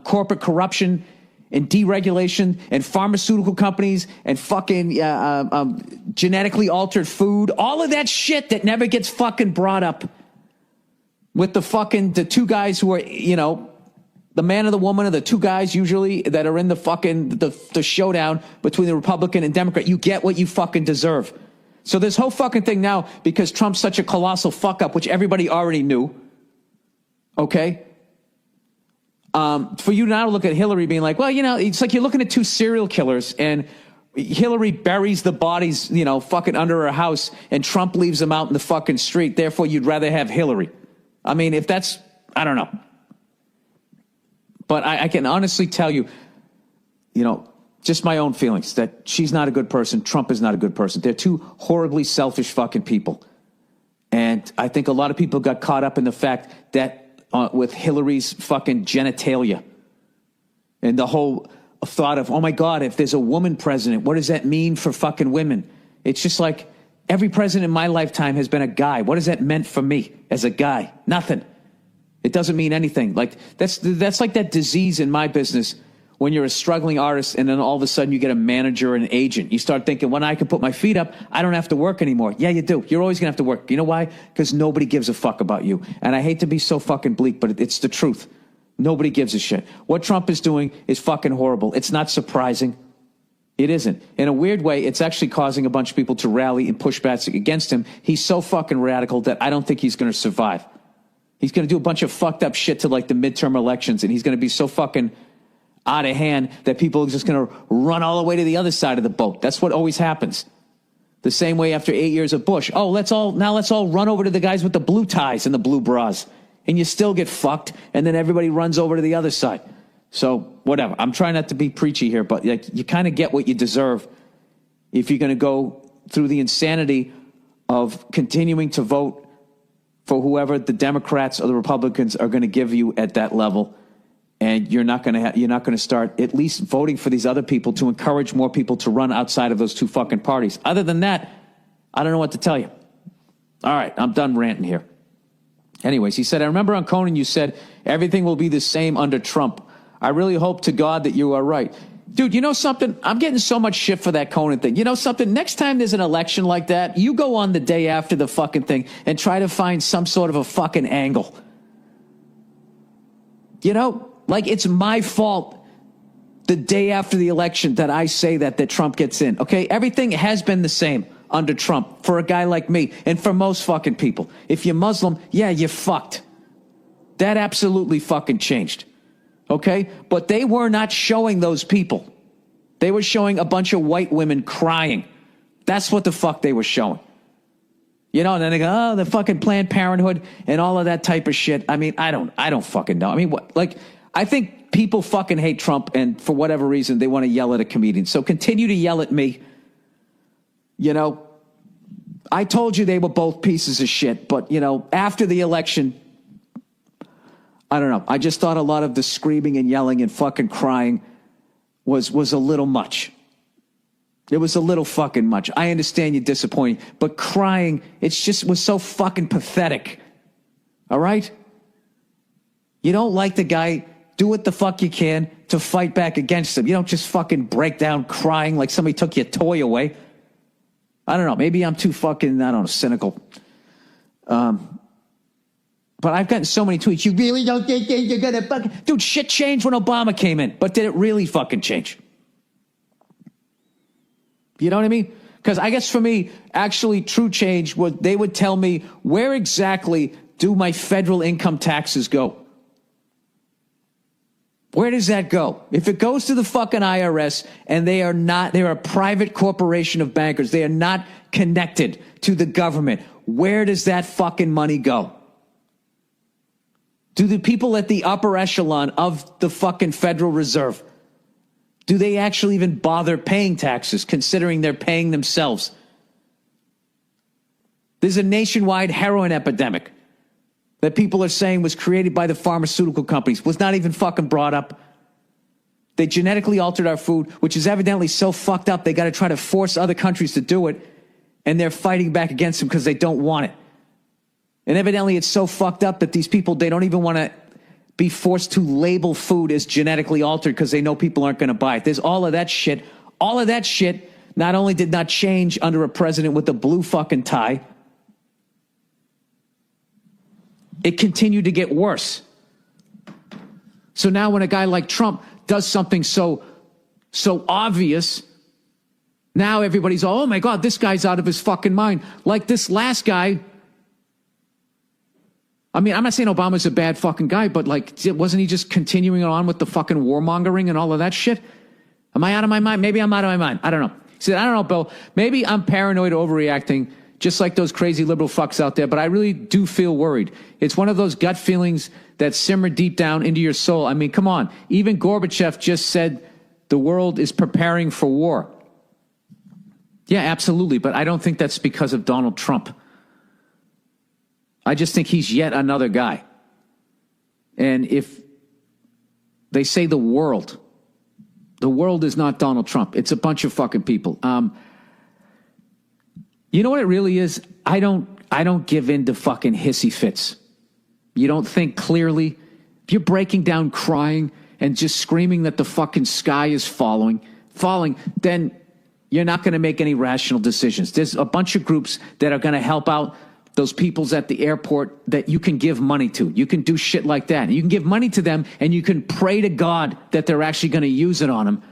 corporate corruption and deregulation and pharmaceutical companies and fucking genetically altered food, all of that shit that never gets fucking brought up with the two guys who are, you know, the man and the woman are the two guys usually that are in the fucking the showdown between the Republican and Democrat. You get what you fucking deserve. So this whole fucking thing now, because Trump's such a colossal fuck up, which everybody already knew, okay? For you now to look at Hillary being like, well, you know, it's like you're looking at two serial killers and Hillary buries the bodies, you know, fucking under her house and Trump leaves them out in the fucking street. Therefore, you'd rather have Hillary. I mean, if that's, I don't know. But I can honestly tell you, you know, just my own feelings that she's not a good person. Trump is not a good person. They're two horribly selfish fucking people. And I think a lot of people got caught up in the fact that with Hillary's fucking genitalia and the whole thought of, oh my God, if there's a woman president, what does that mean for fucking women? It's just like every president in my lifetime has been a guy. What has that meant for me as a guy? Nothing. It doesn't mean anything. Like that's like that disease in my business when you're a struggling artist and then all of a sudden you get a manager or an agent. You start thinking, when I can put my feet up, I don't have to work anymore. Yeah, you do. You're always going to have to work. You know why? Because nobody gives a fuck about you. And I hate to be so fucking bleak, but it's the truth. Nobody gives a shit. What Trump is doing is fucking horrible. It's not surprising. It isn't. In a weird way, it's actually causing a bunch of people to rally and push back against him. He's so fucking radical that I don't think he's going to survive. He's going to do a bunch of fucked up shit to like the midterm elections, and he's going to be so fucking out of hand that people are just going to run all the way to the other side of the boat. That's what always happens. The same way after 8 years of Bush. Oh, let's all run over to the guys with the blue ties and the blue bras. And you still get fucked, and then everybody runs over to the other side. So, whatever. I'm trying not to be preachy here, but like, you kind of get what you deserve if you're going to go through the insanity of continuing to vote for whoever the Democrats or the Republicans are going to give you at that level. And you're not going to start at least voting for these other people to encourage more people to run outside of those two fucking parties. Other than that, I don't know what to tell you. All right, I'm done ranting here. Anyways, he said, I remember on Conan you said everything will be the same under Trump. I really hope to God that you are right. Dude, you know something? I'm getting so much shit for that Conan thing. You know something? Next time there's an election like that, you go on the day after the fucking thing and try to find some sort of a fucking angle. You know? Like, it's my fault the day after the election that I say that Trump gets in, okay? Everything has been the same under Trump for a guy like me and for most fucking people. If you're Muslim, yeah, you're fucked. That absolutely fucking changed, okay? But they were not showing those people. They were showing a bunch of white women crying. That's what the fuck they were showing. You know, and then they go, oh, the fucking Planned Parenthood and all of that type of shit. I mean, I don't fucking know. I mean, what, like... I think people fucking hate Trump, and for whatever reason, they want to yell at a comedian. So continue to yell at me. You know, I told you they were both pieces of shit, but, you know, after the election, I don't know. I just thought a lot of the screaming and yelling and fucking crying was a little much. It was a little fucking much. I understand you're disappointed, but crying, was so fucking pathetic. All right? You don't like the guy... Do what the fuck you can to fight back against them. You don't just fucking break down crying like somebody took your toy away. I don't know. Maybe I'm too fucking, I don't know, cynical. But I've gotten so many tweets. You really don't think you're going to fucking... Dude, shit changed when Obama came in. But did it really fucking change? You know what I mean? Because I guess for me, actually true change was they would tell me, where exactly do my federal income taxes go? Where does that go? If it goes to the fucking IRS and they're a private corporation of bankers, they are not connected to the government, where does that fucking money go? Do the people at the upper echelon of the fucking Federal Reserve, do they actually even bother paying taxes, considering they're paying themselves? There's a nationwide heroin epidemic that people are saying was created by the pharmaceutical companies, was not even fucking brought up. They genetically altered our food, which is evidently so fucked up they got to try to force other countries to do it, and they're fighting back against them because they don't want it. And evidently it's so fucked up that these people, they don't even want to be forced to label food as genetically altered because they know people aren't going to buy it. There's all of that shit. All of that shit not only did not change under a president with a blue fucking tie, it continued to get worse. So now when a guy like Trump does something so obvious, now everybody's, oh my God, this guy's out of his fucking mind. Like this last guy. I mean, I'm not saying Obama's a bad fucking guy, but like, wasn't he just continuing on with the fucking warmongering and all of that shit? Am I out of my mind? Maybe I'm out of my mind. I don't know. He said, I don't know, Bill. Maybe I'm paranoid overreacting, just like those crazy liberal fucks out there, but I really do feel worried. It's one of those gut feelings that simmer deep down into your soul. I mean, come on. Even Gorbachev just said the world is preparing for war. Yeah, absolutely. But I don't think that's because of Donald Trump. I just think he's yet another guy. And if they say the world is not Donald Trump. It's a bunch of fucking people. You know what it really is? I don't give in to fucking hissy fits. You don't think clearly. If you're breaking down crying and just screaming that the fucking sky is falling, then you're not going to make any rational decisions. There's a bunch of groups that are going to help out those peoples at the airport that you can give money to. You can do shit like that. You can give money to them and you can pray to God that they're actually going to use it on them.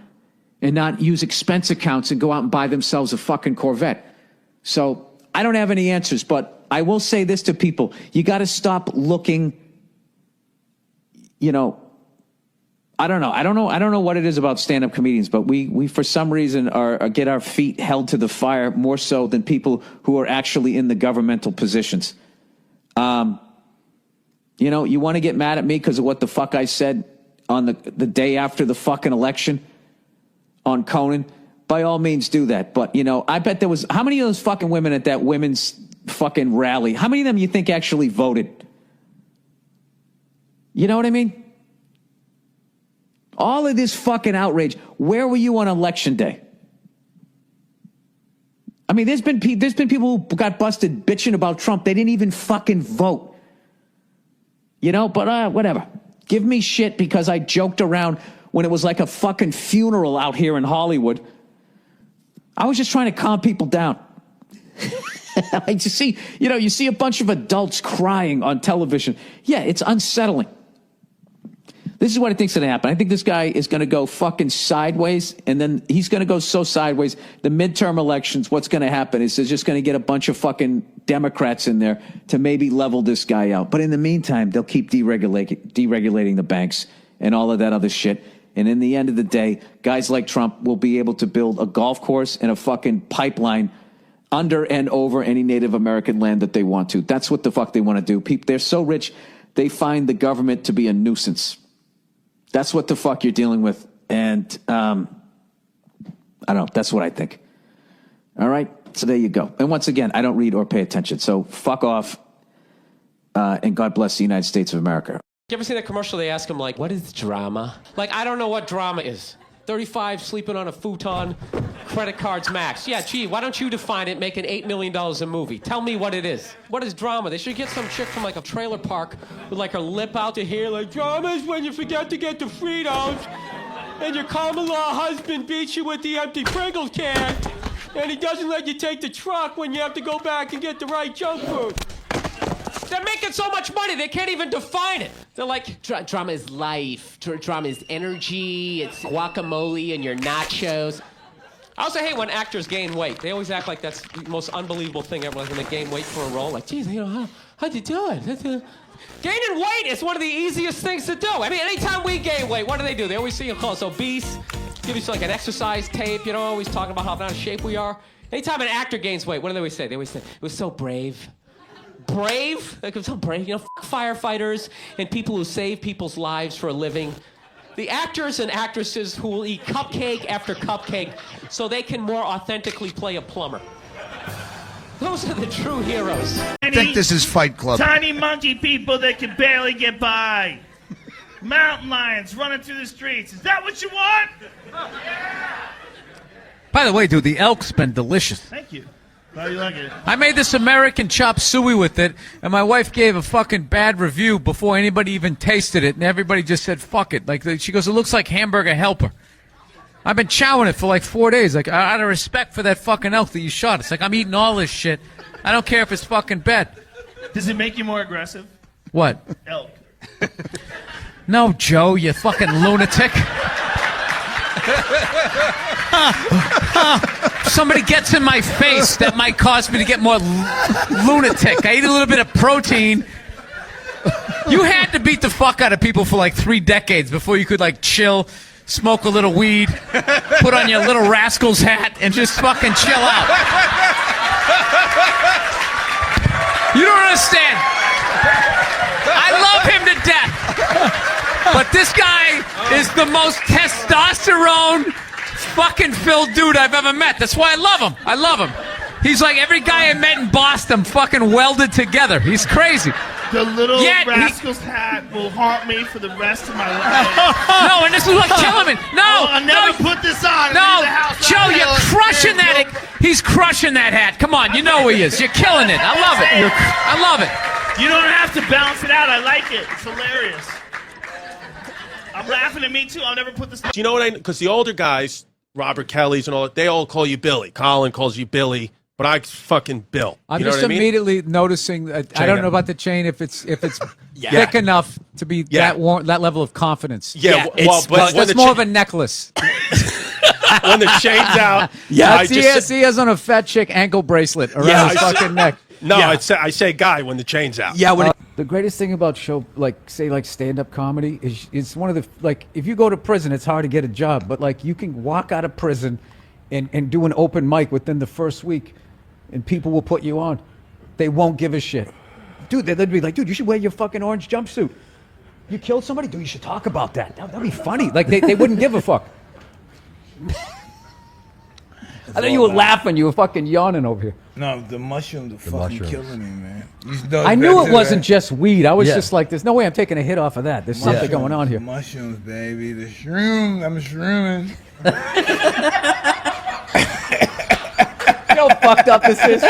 and not use expense accounts and go out and buy themselves a fucking Corvette. So I don't have any answers, but I will say this to people. You got to stop looking, you know, I don't know what it is about stand-up comedians, but we for some reason are get our feet held to the fire more so than people who are actually in the governmental positions. You know, you want to get mad at me because of what the fuck I said on the day after the fucking election on Conan? By all means do that. But, you know, I bet there was, how many of those fucking women at that women's fucking rally, how many of them you think actually voted? You know what I mean? All of this fucking outrage. Where were you on election day? I mean, there's been people who got busted bitching about Trump. They didn't even fucking vote. You know, but whatever. Give me shit because I joked around when it was like a fucking funeral out here in Hollywood. I was just trying to calm people down. You see a bunch of adults crying on television. Yeah, it's unsettling. This is what I think's going to happen. I think this guy is going to go fucking sideways, and then he's going to go so sideways. The midterm elections, what's going to happen is they're just going to get a bunch of fucking Democrats in there to maybe level this guy out. But in the meantime, they'll keep deregulating the banks and all of that other shit. And in the end of the day, guys like Trump will be able to build a golf course and a fucking pipeline under and over any Native American land that they want to. That's what the fuck they want to do. They're so rich, they find the government to be a nuisance. That's what the fuck you're dealing with. And I don't know. That's what I think. All right. So there you go. And once again, I don't read or pay attention. So fuck off. And God bless the United States of America. You ever see that commercial? They ask him, like, what is drama? Like, I don't know what drama is. 35, sleeping on a futon, credit cards max. Yeah, gee, why don't you define it, making $8 million a movie? Tell me what it is. What is drama? They should get some chick from, like, a trailer park with, like, her lip out to here, like, drama is when you forget to get the Fritos, and your common-law husband beats you with the empty Pringles can, and he doesn't let you take the truck when you have to go back and get the right junk food. They're making so much money, they can't even define it. They're like, drama is life, drama is energy, it's guacamole and your nachos. I also hate when actors gain weight. They always act like that's the most unbelievable thing ever, like when they gain weight for a role. Like, geez, you know, how'd you do it? Gaining weight is one of the easiest things to do. I mean, anytime we gain weight, what do? They always see you call us obese, give us like an exercise tape, you know, always talking about how out of shape we are. Anytime an actor gains weight, what do they always say? They always say, it was so brave. Brave? Like, I'm so brave. You know, firefighters and people who save people's lives for a living. The actors and actresses who will eat cupcake after cupcake so they can more authentically play a plumber. Those are the true heroes. I think this is Fight Club. Tiny monkey people that can barely get by. Mountain lions running through the streets. Is that what you want? Yeah. By the way, dude, the elk's been delicious. Thank you. How do you like it? I made this American chop suey with it, and my wife gave a fucking bad review before anybody even tasted it, and everybody just said, fuck it. Like, she goes, it looks like Hamburger Helper. I've been chowing it for like 4 days. Like, out of respect for that fucking elk that you shot. It's like, I'm eating all this shit. I don't care if it's fucking bad. Does it make you more aggressive? What? Elk. No, Joe, you fucking lunatic. Somebody gets in my face, that might cause me to get more lunatic. I eat a little bit of protein. You had to beat the fuck out of people for like 3 decades before you could like chill, smoke a little weed, put on your Little Rascals hat, and just fucking chill out. You don't understand. I love him to death. But this guy is the most testosterone fucking filled dude I've ever met. That's why I love him. I love him. He's like every guy I met in Boston fucking welded together. He's crazy. The Little Rascals hat will haunt me for the rest of my life. No, and this is what's killing me. No, I'll never put this on. No, Joe, you're crushing that. He's crushing that hat. Come on, you know he is. You're killing it. I love it. I love it. You don't have to balance it out. I like it. It's hilarious. I'm laughing at me too. I'll never put this. Do you know what I? Because the older guys, Robert Kelly's and all that, they all call you Billy. Colin calls you Billy, but I fucking Bill. I'm you know just what I mean? immediately noticing. I don't know about the chain if it's Yeah. thick enough to be that level of confidence. Yeah, well, but that's more of a necklace. when the chain's out. Yeah, he has on a fat chick ankle bracelet around his fucking neck. No, I say guy when the chain's out. Yeah, the greatest thing about stand-up comedy is it's one of the, like, if you go to prison, it's hard to get a job, but like you can walk out of prison and do an open mic within the first week, and people will put you on. They won't give a shit. Dude, they'd be like, dude, you should wear your fucking orange jumpsuit. You killed somebody? Dude, you should talk about that. That'd be funny. Like, they wouldn't give a fuck. I thought you were laughing. You were fucking yawning over here. No, the mushrooms are fucking killing me, man. I knew it wasn't just weed. I was just like, there's no way I'm taking a hit off of that. There's something going on here. Mushrooms, baby. The shrooms. I'm shrooming. You know how fucked up this is?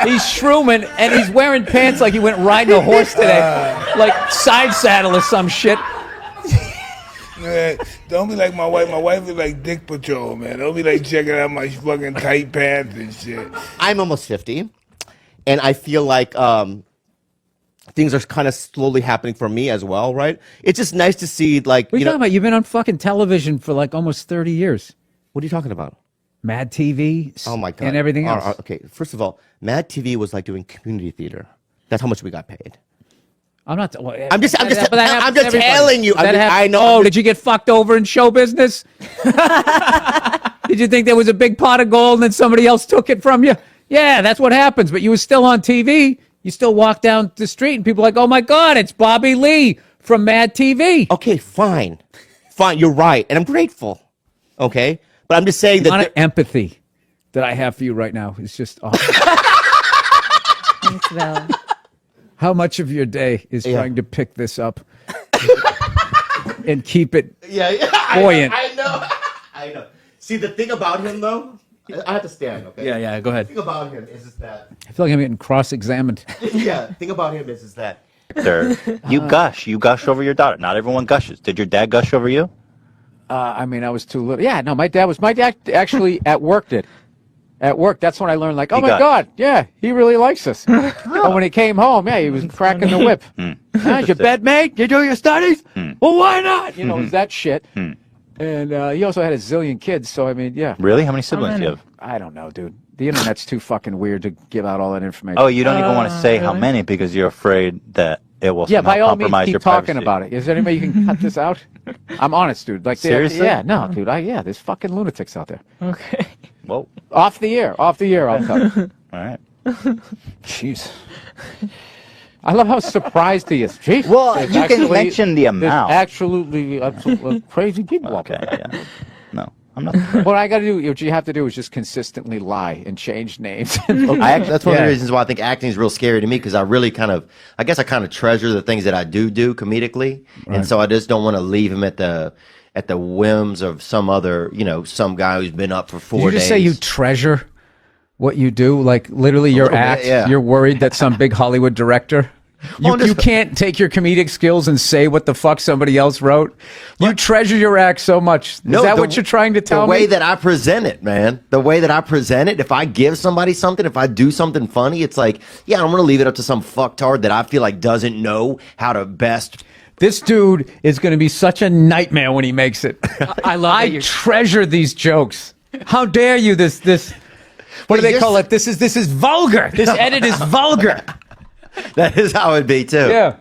He's shrooming, and he's wearing pants like he went riding a horse today. Like side saddle or some shit. Man, don't be like my wife. My wife is like Dick Patrol, man. Don't be like checking out my fucking tight pants and shit. I'm almost 50, and I feel like things are kind of slowly happening for me as well, right? It's just nice to see, like, What are you talking about? You've been on fucking television for like almost 30 years. What are you talking about? Mad TV. Oh my God. And everything else. Okay, first of all, Mad TV was like doing community theater. That's how much we got paid. I'm not. I'm just telling you. I know. Oh, did you get fucked over in show business? Did you think there was a big pot of gold and then somebody else took it from you? Yeah, that's what happens. But you were still on TV. You still walk down the street and people are like, oh my God, it's Bobby Lee from Mad TV. Okay, fine. You're right. And I'm grateful. Okay. But I'm just saying that the amount of empathy that I have for you right now is just awesome. Thanks, Val. How much of your day is trying to pick this up and keep it buoyant? I know. See, the thing about him, though, I have to stand, okay? Yeah, go ahead. The thing about him is that... I feel like I'm getting cross-examined. Yeah, the thing about him is that... You gush over your daughter. Not everyone gushes. Did your dad gush over you? I mean, I was too little. Yeah, no, my dad actually at work did. At work, that's when I learned, like, oh my God, yeah, he really likes us. But when he came home, he was cracking the whip. Is your bed made? You do your studies? Well, why not? You know, it was that shit. And he also had a zillion kids, so I mean, yeah. Really? How many siblings do you have? I don't know, dude. The internet's too fucking weird to give out all that information. Oh, you don't even want to say how many because you're afraid that it will somehow by all means, compromise keep your talking privacy. about it. Is there any way you can cut this out? I'm honest, dude. Like, seriously? Yeah, no, dude. There's fucking lunatics out there. Okay. Whoa. Off the air, I'll cut it. All right. Jeez. I love how surprised he is. Jeez. Well, you can mention the amount. Absolutely crazy people out there. Yeah. No, I'm not. What I got to do, what you have to do is just consistently lie and change names. That's one of the reasons why I think acting is real scary to me, because I really I guess I kind of treasure the things that I do comedically. Right. And so I just don't want to leave him at the whims of some other, some guy who's been up for 4 days. Did you just say you treasure what you do? Like literally your act? Yeah. You're worried that some big Hollywood director... You can't take your comedic skills and say what the fuck somebody else wrote. You treasure your act so much. Is that what you're trying to tell me? The way that I present it, man. The way that I present it. If I give somebody something, if I do something funny, it's like, I'm going to leave it up to some fucktard that I feel like doesn't know how to best. This dude is going to be such a nightmare when he makes it. I treasure these jokes. How dare you? This. What do they call it? This is vulgar. This edit is vulgar. That is how it'd be too. Yeah.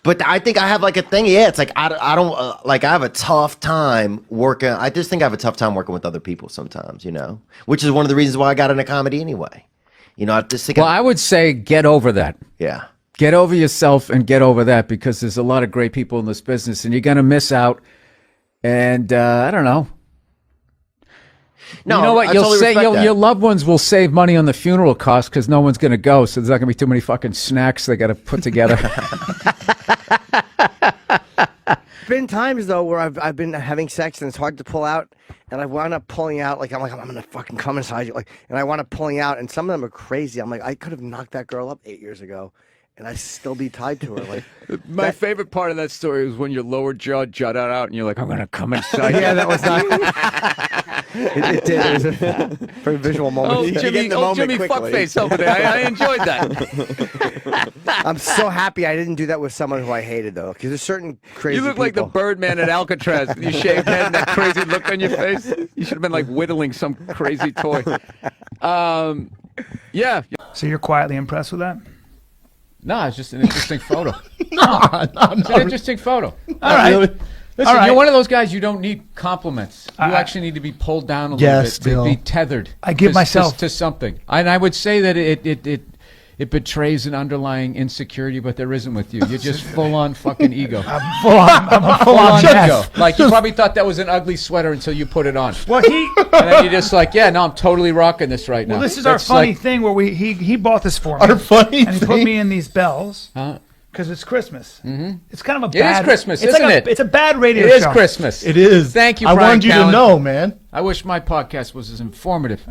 But I think I have like a thing. Yeah, it's like I don't I have a tough time working. I just think I have a tough time working with other people sometimes, which is one of the reasons why I got into comedy anyway. I just think. Well, I would say get over that. Yeah. Get over yourself and get over that, because there's a lot of great people in this business and you're going to miss out. And I don't know. No, you know what? I You'll totally say respect that. your loved ones will save money on the funeral costs because no one's going to go. So there's not going to be too many fucking snacks they got to put together. Been times though where I've been having sex and it's hard to pull out, and I wound up pulling out. Like I'm gonna fucking come inside you, and I wound up pulling out, and some of them are crazy. I'm like, I could have knocked that girl up 8 years ago, and I'd still be tied to her. Like my favorite part of that story was when your lower jaw jutted out and you're like, I'm gonna come inside. Yeah, that was not. It did. It was a very visual moment. Oh, Jimmy fuckface over there. I enjoyed that. I'm so happy I didn't do that with someone who I hated, though, because there's certain crazy You look like the Birdman at Alcatraz with your shaved head and that crazy look on your face. You should have been like whittling some crazy toy. Yeah. So you're quietly impressed with that? No, it's just an interesting photo. No. It's an interesting photo. All right. Listen, All right. you're one of those guys. You don't need compliments. You actually need to be pulled down a little bit, to be tethered. I give myself to something, and I would say that it betrays an underlying insecurity, but there isn't with you. You're just full on fucking ego. I'm a full on ego. mess. Like you probably thought that was an ugly sweater until you put it on. Well, and then you're just like, yeah, no, I'm totally rocking this right now. Well, this is our funny thing where he bought this for me. Our funny and he put thing? me in these bells because it's Christmas. Mm-hmm. It's kind of a It bad. is Christmas, it's isn't like it? It's a bad radio It is show. Christmas. It is. Thank you, I Brian wanted you to Callen. know, man. I wish my podcast was as informative.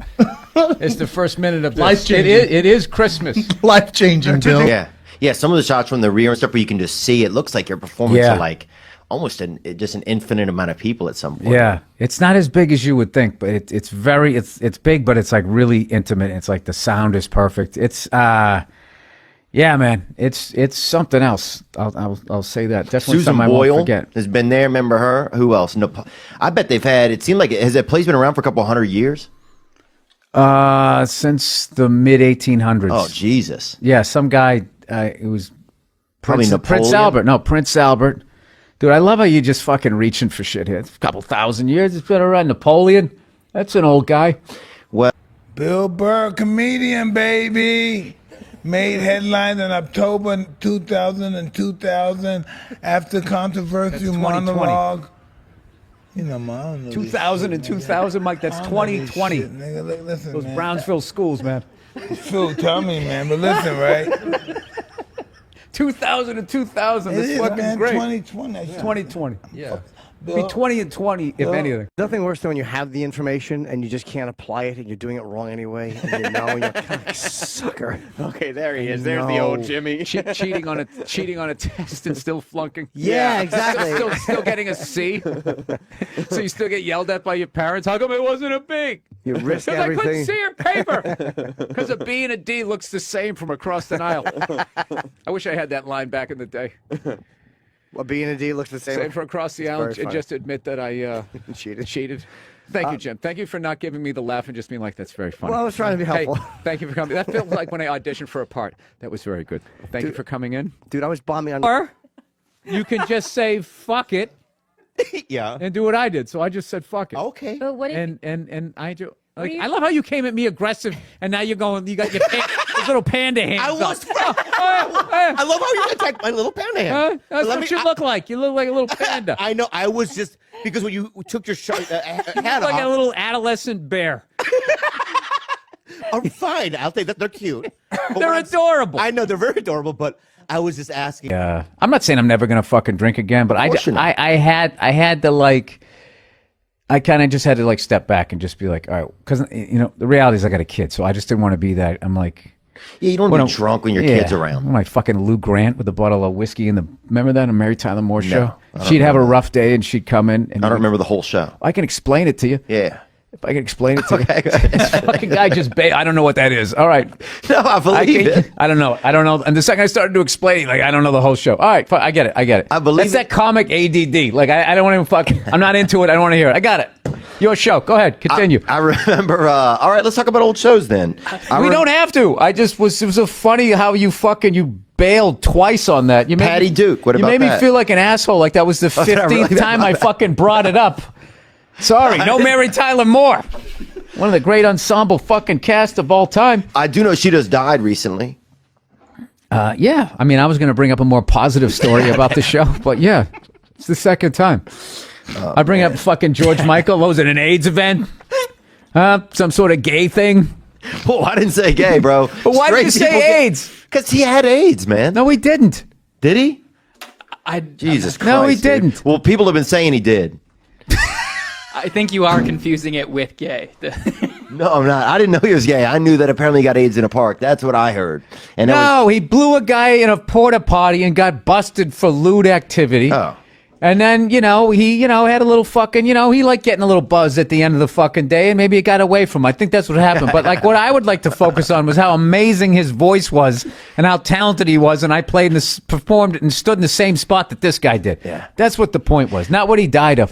It's the first minute of this. Life-changing. It is Christmas. Life changing, Bill. Yeah. Some of the shots from the rear and stuff where you can just see it looks like you're performing Yeah. to like almost just an infinite amount of people at some point. Yeah, it's not as big as you would think, but it's big, but it's like really intimate. It's like the sound is perfect. It's yeah, man, it's something else. I'll say that. Definitely Susan something I Boyle won't forget. has been there. Remember her? Who else? No, I bet they've had. It seemed like has that place been around for a couple 100 years? Since the mid 1800s. Oh Jesus! Yeah, some guy. It was Probably Prince Napoleon? Albert. No, Prince Albert. Dude, I love how you just fucking reaching for shit here. It's a couple thousand years. It's been around. Napoleon. That's an old guy. Well, Bill Burr, comedian, baby. Made headlines in October 2000 and 2000 after controversial 2020. monologue. You know, man. I don't know 2000 and 2000, Mike. That's I don't know this 2020. shit, nigga. Look, listen, Those man. Brownsville schools, man. Phil, tell me, man. But listen, right? 2000 and 2000. It That's is, fucking man. great. 2020. That's 2020. Yeah. Be Bill- 20 and 20, if Bill, anything. Nothing worse than when you have the information and you just can't apply it and you're doing it wrong anyway. And you know, and you're kind of sucker. Okay, there he is. There's the old Jimmy. cheating on a test and still flunking. Yeah, exactly. Still getting a C. So you still get yelled at by your parents. How come it wasn't a B? You risk Because I couldn't everything. see your paper. Because a B and a D looks the same from across the aisle. I wish I had that line back in the day. Well, B and a D looks the same. Same from across the It's aisle very and funny. just admit that I cheated. Thank you, Jim. Thank you for not giving me the laugh and just being like, that's very funny. Well, I was trying to be Hey, helpful. thank you for coming. That felt like when I auditioned for a part. That was very good. Thank you for coming in. Dude, I was bombing on. Or you can just say fuck it. Yeah. And do what I did. So I just said fuck it. Okay. But what if And I do. Like, you- I love how you came at me aggressive, and now you're going. You got your those little panda hands. I was. up. I love how you attacked my little panda hand. That's Let what me- you look like. You look like a little panda. I know. I was just because when you took your hat You look like a off. little adolescent bear. I'm fine. I'll take that. They're cute. But They're what I'm- adorable. I know they're very adorable, but I was just asking. Yeah, I'm not saying I'm never gonna fucking drink again, but course you're not. I had to like, I kind of just had to like step back and just be like, all right, because you know the reality is I got a kid, so I just didn't want to be that. I'm like, Yeah, you don't want to be drunk when your kid's around. My fucking Lou Grant with a bottle of whiskey in the. Remember that on Mary Tyler Moore show? I don't She'd have a remember rough day and she'd come in. And I don't remember the whole show. I can explain it to you. Yeah. If I can explain it to Okay, you. go ahead. This fucking guy just. I don't know what that is. All right. No, I believe it. I don't know. And the second I started to explain, like I don't know the whole show. All right, fine, I get it. I believe That's that comic ADD. Like I don't even fucking. I'm not into it. I don't want to hear it. I got it. Your show. Go ahead. Continue. I remember. All right, let's talk about old shows then. We don't have to. I just was. It was so funny how you bailed twice on that. You made Patty me, Duke. What you about made me that? feel like an asshole. Like that was the Oh, did I 15th really? time I fucking brought it up. Sorry. No Mary Tyler Moore. One of the great ensemble fucking cast of all time. I do know she just died recently. Yeah. I mean, I was going to bring up a more positive story about the show, but yeah, it's the second time. I bring up fucking George Michael. What was it, an AIDS event? Some sort of gay thing? Oh, I didn't say gay, bro. But why did you say AIDS? Because he had AIDS, man. No, he didn't. Did he? Jesus Christ. No, he dude. didn't. Well, people have been saying he did. I think you are confusing it with gay. No, I'm not. I didn't know he was gay. I knew that apparently he got AIDS in a park. That's what I heard. And that No, he blew a guy in a porta potty and got busted for lewd activity. Oh. And then, he had a little fucking, he liked getting a little buzz at the end of the fucking day, and maybe it got away from him. I think that's what happened. But like, what I would like to focus on was how amazing his voice was and how talented he was. And I performed and stood in the same spot that this guy did. Yeah. That's what the point was, not what he died of.